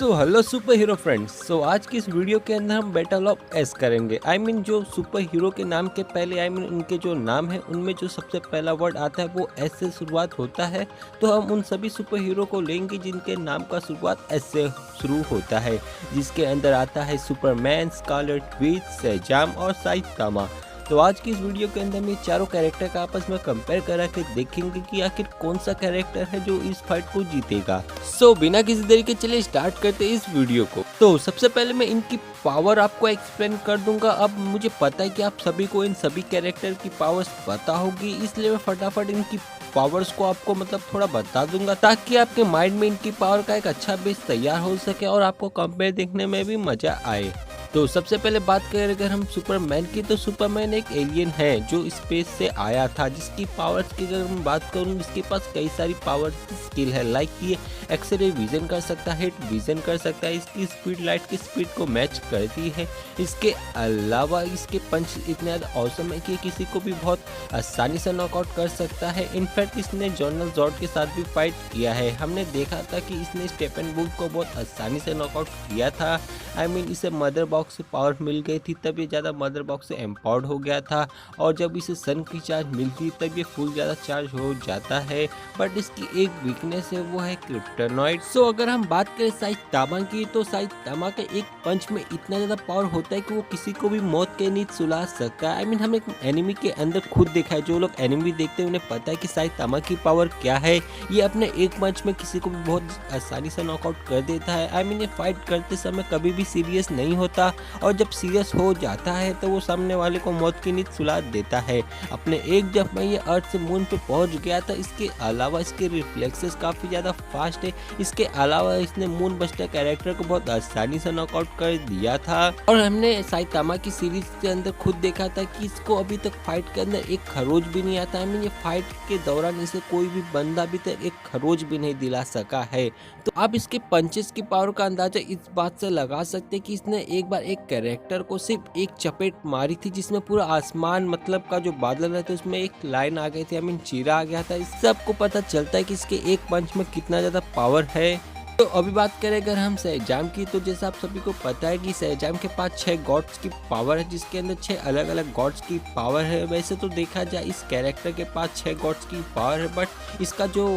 Hello super hero friends. आज की इस वीडियो के अंदर हम बैटल ऑफ एस करेंगे। जो सुपर हीरो के नाम के पहले उनके जो नाम है उनमें जो सबसे पहला वर्ड आता है वो एस से शुरुआत होता है। तो हम उन सभी सुपर हीरो को लेंगे जिनके नाम का शुरुआत एस से शुरू होता है, जिसके अंदर आता है सुपरमैन, स्कारलेट विच, शज़ाम और साइतामा। तो आज की इस वीडियो के अंदर में चारों कैरेक्टर का आपस में कंपेयर करा के देखेंगे कि आखिर कौन सा कैरेक्टर है जो इस फाइट को जीतेगा। बिना किसी देरी के चलिए स्टार्ट करते हैं इस वीडियो को। तो सबसे पहले मैं इनकी पावर आपको एक्सप्लेन कर दूंगा। अब मुझे पता है कि आप सभी को इन सभी कैरेक्टर की पावर्स पता होगी, इसलिए मैं फटाफट इनकी पावर्स को आपको थोड़ा बता दूंगा ताकि आपके माइंड में इनकी पावर का एक अच्छा बेस तैयार हो सके और आपको कंपेयर देखने में भी मजा आए। तो सबसे पहले बात करें अगर हम सुपरमैन की, तो सुपरमैन एक एलियन है जो स्पेस से आया था, जिसकी पावर्स की अगर मैं बात करूँ इसके पास कई सारी पावर स्किल है। लाइक ये एक्सरे विजन कर सकता है, हिट विजन कर सकता है, इसकी स्पीड लाइट की स्पीड को मैच करती है। इसके अलावा इसके पंच इतने ज़्यादा औसम है कि किसी को भी बहुत आसानी से नॉकआउट कर सकता है। इनफैक्ट इसने जनरल जॉर्ड के साथ भी फाइट किया है। हमने देखा था कि इसने स्टेफनवुल्फ को बहुत आसानी से नॉकआउट किया था। इसे मदर बॉक्स से पावर मिल गई थी, तब ये ज़्यादा मदर बॉक्स से एम्पावर्ड हो गया था, और जब इसे सन की चार्ज मिलती तब ये फुल ज़्यादा चार्ज हो जाता है। बट इसकी एक वीकनेस है, वो है क्रिप्टोनाइट। अगर हम बात करें साइतामा की, तो साइतामा के एक पंच में इतना ज़्यादा पावर होता है कि वो किसी को भी मौत के नींद सुला सकता है। हम एक एनिमी के अंदर खुद देखा है, जो लोग एनिमी देखते हैं उन्हें पता है कि साइतामा की पावर क्या है। ये अपने एक पंच में किसी को भी बहुत आसानी से नॉकआउट कर देता है। ये फाइट करते समय कभी भी सीरियस नहीं होता, और जब सीरियस हो जाता है तो वो सामने वाले को मौत की नींद सुला देता है। अपने एक जब में ये अर्थ से मून पे पहुंच गया था। इसके अलावा इसके रिफ्लेक्सेस काफ़ी ज़्यादा फास्ट है। इसके अलावा इसने मून बस्टर कैरेक्टर को बहुत आसानी से नॉकआउट कर दिया था, और हमने साइतामा की सीरीज के अंदर खुद देखा था कि इसको अभी तक फाइट के अंदर एक खरोच भी नहीं आता। ये फाइट के दौरान इसे कोई भी बंदा अभी तक एक खरोच भी नहीं दिला सका है। तो आप इसके पंचेस की पावर का अंदाजा इस बात से लगा सकते हैं कि इसने एक बार एक कैरेक्टर को सिर्फ एक चपेट मारी थी, जिसमें पूरा आसमान का जो बादल रहते उसमें एक लाइन आ गई थी, चीरा आ गया था। इससे आपको पता चलता है कि इसके एक पंच में कितना ज्यादा पावर है। तो अभी बात करें अगर हम शज़ाम की, तो जैसा आप सभी को पता है कि शज़ाम के पास 6 गॉड्स की पावर है, जिसके अंदर 6 अलग अलग गॉड्स की पावर है। वैसे तो देखा जाए इस कैरेक्टर के पास 6 गॉड्स की पावर है, बट इसका जो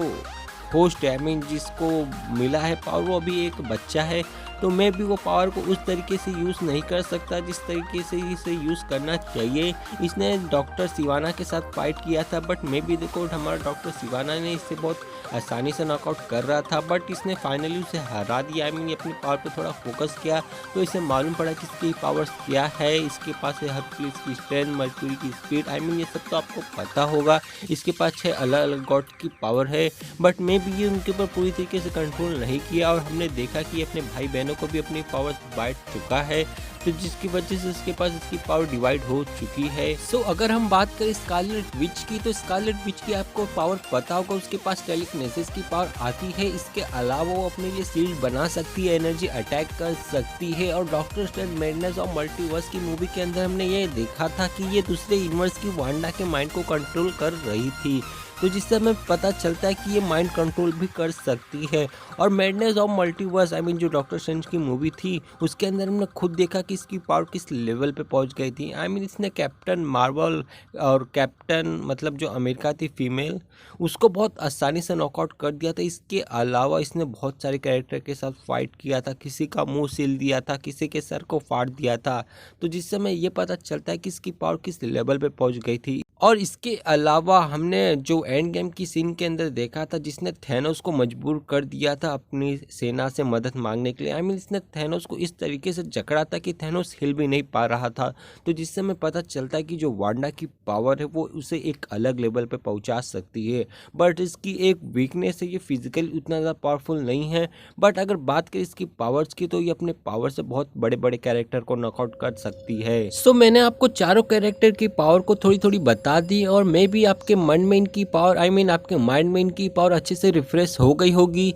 होस्ट है जिसको मिला है पावर, वो अभी एक बच्चा है। तो मैं भी वो पावर को उस तरीके से यूज़ नहीं कर सकता जिस तरीके से इसे यूज़ करना चाहिए। इसने डॉक्टर सिवाना के साथ फाइट किया था, बट मैं भी देखो हमारा डॉक्टर सिवाना ने इससे बहुत आसानी से नॉकआउट कर रहा था, बट इसने फाइनली उसे हरा दिया। ये अपनी पावर पे थोड़ा फोकस किया तो इसे मालूम पड़ा कि इसकी पावर्स क्या है। इसके पास है हरक्यूलिस की स्ट्रेंथ, मर्क्यूरी की स्पीड, ये सब तो आपको पता होगा। इसके पास 6 अलग अलग गॉड की पावर है, बट मैं भी ये उनके ऊपर पूरी तरीके से कंट्रोल नहीं किया, और हमने देखा कि अपने भाई बहनों को भी अपनी पावर बांट चुका है, तो जिसकी वजह से इसके पास इसकी पावर डिवाइड हो चुकी है। अगर हम बात करें स्कारलेट विच की, तो स्कारलेट विच की आपको पावर पता होगा, उसके पास टेलीकिनेसिस की पावर आती है। इसके अलावा वो अपने लिए शील्ड बना सकती है, एनर्जी अटैक कर सकती है, और डॉक्टर स्ट्रेंज मैडनेस और मल्टीवर्स की मूवी के अंदर हमने ये देखा था कि ये दूसरे यूनिवर्स की वांडा के माइंड को कंट्रोल कर रही थी, तो जिससे हमें पता चलता है कि ये माइंड कंट्रोल भी कर सकती है। और मैडनेस ऑफ मल्टीवर्स जो डॉक्टर स्ट्रेंज की मूवी थी उसके अंदर हमने खुद देखा कि इसकी पावर किस लेवल पे पहुंच गई थी। इसने कैप्टन मार्वल और कैप्टन जो अमेरिका थी फीमेल, उसको बहुत आसानी से नॉकआउट कर दिया था। इसके अलावा इसने बहुत सारे कैरेक्टर के साथ फाइट किया था, किसी का मुंह सील दिया था, किसी के सर को फाड़ दिया था, तो जिससे हमें ये पता चलता है कि इसकी पावर किस लेवल पे पहुंच गई थी। और इसके अलावा हमने जो एंड गेम की सीन के अंदर देखा था, जिसने थैनोस को मजबूर कर दिया था अपनी सेना से मदद मांगने के लिए। इसने थैनोस को इस तरीके से जकड़ा था कि थैनोस हिल भी नहीं पा रहा था, तो जिससे हमें पता चलता है कि जो वांडा की पावर है वो उसे एक अलग लेवल पे पहुंचा सकती है। बट इसकी एक वीकनेस है, ये फिजिकली उतना ज़्यादा पावरफुल नहीं है, बट अगर बात करें इसकी पावर्स की, तो ये अपने पावर से बहुत बड़े बड़े कैरेक्टर को नॉकआउट कर सकती है। मैंने आपको चारों कैरेक्टर की पावर को थोड़ी थोड़ी बता दी, और मैं भी आपके मन में इनकी पावर आपके माइंड में इनकी पावर अच्छे से रिफ्रेश हो गई होगी।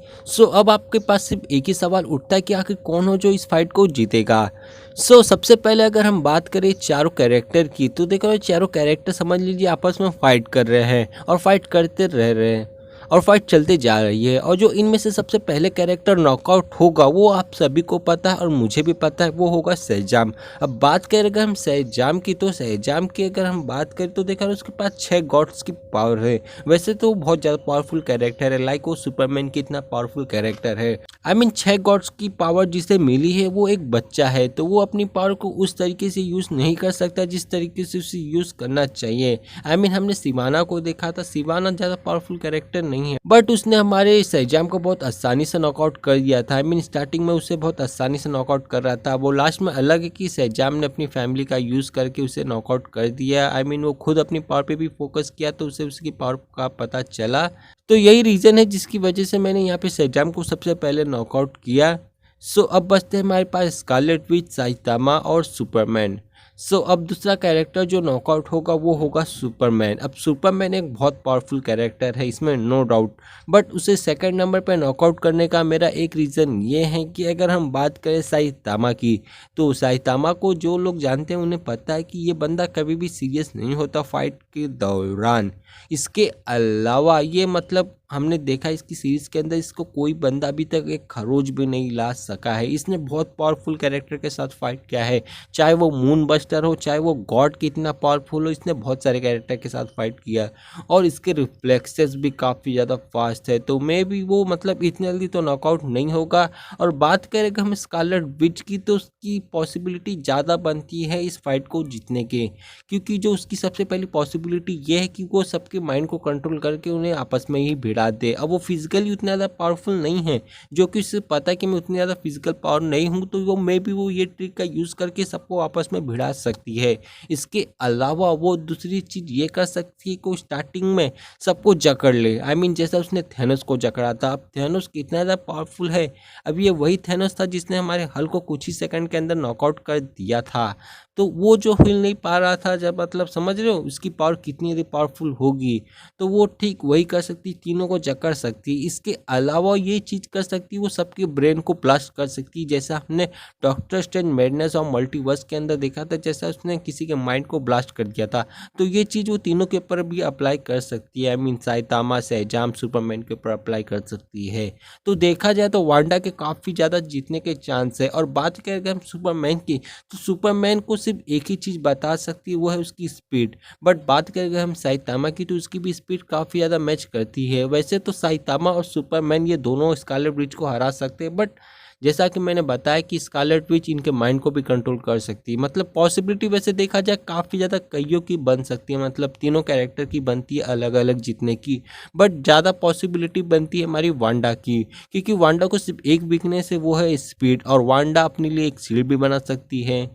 अब आपके पास सिर्फ एक ही सवाल उठता है कि आखिर कौन हो जो इस फाइट को जीतेगा। सबसे पहले अगर हम बात करें चारों कैरेक्टर की, तो देखो चारों कैरेक्टर समझ लीजिए आपस में फाइट कर रहे हैं और फाइट करते रह रहे हैं। और फाइट चलते जा रही है। और जो इनमें से सबसे पहले कैरेक्टर नॉकआउट होगा वो आप सभी को पता है और मुझे भी पता है, वो होगा सैजाम। अब बात करें अगर हम सैजाम की, तो सैजाम की अगर हम बात करें तो देखा उसके पास 6 गॉड्स की पावर है। वैसे तो बहुत ज़्यादा पावरफुल कैरेक्टर है, लाइक वो सुपरमैन की इतना पावरफुल कैरेक्टर है। आई मीन 6 गॉड्स की पावर जिसे मिली है वो एक बच्चा है, तो वो अपनी पावर को उस तरीके से यूज़ नहीं कर सकता जिस तरीके से उसे यूज़ करना चाहिए। आई मीन हमने सिवाना को देखा था, सिवाना ज़्यादा पावरफुल कैरेक्टर नहीं है, बट उसने हमारे सैजाम को बहुत आसानी से नॉकआउट कर दिया था। आई मीन स्टार्टिंग में उसे बहुत आसानी से नॉकआउट कर रहा था, वो लास्ट में अलग है कि सैजाम ने अपनी फैमिली का यूज़ करके उसे नॉकआउट कर दिया। आई मीन वो खुद अपनी पावर पे भी फोकस किया तो उसे उसकी पावर का पता चला। तो यही रीज़न है जिसकी वजह से मैंने यहाँ पे सैजाम को सबसे पहले नॉकआउट किया। सो अब बचते हैं हमारे पास स्कारलेट विच, साइतामा और सुपरमैन। सो अब दूसरा कैरेक्टर जो नॉकआउट होगा वो होगा सुपरमैन। अब सुपरमैन एक बहुत पावरफुल कैरेक्टर है, इसमें नो डाउट, बट उसे सेकंड नंबर पर नॉकआउट करने का मेरा एक रीज़न ये है कि अगर हम बात करें साइतामा की, तो साइतामा को जो लोग जानते हैं उन्हें पता है कि ये बंदा कभी भी सीरियस नहीं होता फाइट के दौरान। इसके अलावा ये मतलब हमने देखा इसकी सीरीज के अंदर इसको कोई बंदा अभी तक एक खरोच भी नहीं ला सका है। इसने बहुत पावरफुल कैरेक्टर के साथ फाइट किया है, चाहे वो मून बस्टर हो, चाहे वो गॉड कितना पावरफुल हो, इसने बहुत सारे कैरेक्टर के साथ फाइट किया और इसके रिफ्लेक्सेस भी काफ़ी ज़्यादा फास्ट है। तो मे भी वो मतलब इतनी जल्दी तो नॉकआउट नहीं होगा। और बात करें हम स्कारलेट विच की, तो उसकी पॉसिबिलिटी ज़्यादा बनती है इस फाइट को जीतने के, क्योंकि जो उसकी सबसे पहली पॉसिबिलिटी ये है कि वो सबके माइंड को कंट्रोल करके उन्हें आपस में ही भिड़ा दे। अब वो फिजिकली उतना ज़्यादा पावरफुल नहीं है, जो कि उससे पता है कि मैं उतनी ज़्यादा फिजिकल पावर नहीं हूँ, तो वो मे भी वो ये ट्रिक का यूज़ करके सबको आपस में भिड़ा सकती है। इसके अलावा वो दूसरी चीज़ ये कर सकती है कि स्टार्टिंग में सबको जकड़ ले। आई मीन जैसा उसने थैनोस को जकड़ा था। अब थैनोस कितना ज़्यादा पावरफुल है, अब ये वही थैनोस था जिसने हमारे हल को कुछ ही सेकंड के अंदर नॉकआउट कर दिया था। तो वो जो हिल नहीं पा रहा था, जब मतलब समझ रहे हो उसकी पावर कितनी ज़्यादा पावरफुल होगी, तो वो ठीक वही कर सकती, तीनों को जकड़ सकती। इसके अलावा ये चीज़ कर सकती, वो सबके ब्रेन को ब्लास्ट कर सकती, जैसा हमने डॉक्टर स्ट्रेंज मैडनेस और मल्टीवर्स के अंदर देखा था, जैसा उसने किसी के माइंड को ब्लास्ट कर दिया था। तो ये चीज़ वो तीनों के ऊपर भी अप्लाई कर सकती है। आई मीन साइतामा, सैजाम, सुपरमैन के ऊपर अप्लाई कर सकती है। तो देखा जाए तो वांडा के काफ़ी ज़्यादा जीतने के चांस है। और बात करें अगर हम सुपरमैन की, तो सुपरमैन को सिर्फ एक ही चीज़ बता सकती है, वो है उसकी स्पीड। बट बात करें अगर हम साइतामा की, तो उसकी भी स्पीड काफ़ी ज़्यादा मैच करती है। वैसे तो साइतामा और सुपरमैन ये दोनों स्कारलेट विच को हरा सकते हैं, बट जैसा कि मैंने बताया कि स्कारलेट विच इनके माइंड को भी कंट्रोल कर सकती है। मतलब पॉसिबिलिटी वैसे देखा जाए काफ़ी ज़्यादा कईयों की बन सकती है, मतलब तीनों कैरेक्टर की बनती है अलग अलग जीतने की, बट ज़्यादा पॉसिबिलिटी बनती है हमारी वांडा की, क्योंकि वांडा को सिर्फ एक वीकनेस है, वो है स्पीड, और वांडा अपने लिए एक शील्ड भी बना सकती है।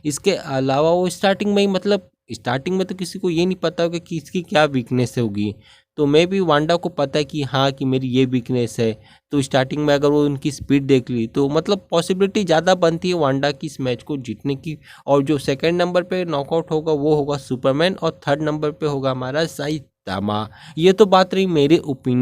इसके अलावा वो स्टार्टिंग में ही, मतलब स्टार्टिंग में तो किसी को ये नहीं पता होगा कि इसकी क्या वीकनेस होगी, तो मे भी वांडा को पता है कि हाँ कि मेरी ये वीकनेस है। तो स्टार्टिंग में अगर वो उनकी स्पीड देख ली, तो मतलब पॉसिबिलिटी ज़्यादा बनती है वांडा की इस मैच को जीतने की। और जो सेकंड नंबर पे नॉकआउट होगा वो होगा सुपरमैन, और थर्ड नंबर पे होगा हमारा साइतामा। ये तो बात रही मेरे ओपिनियन।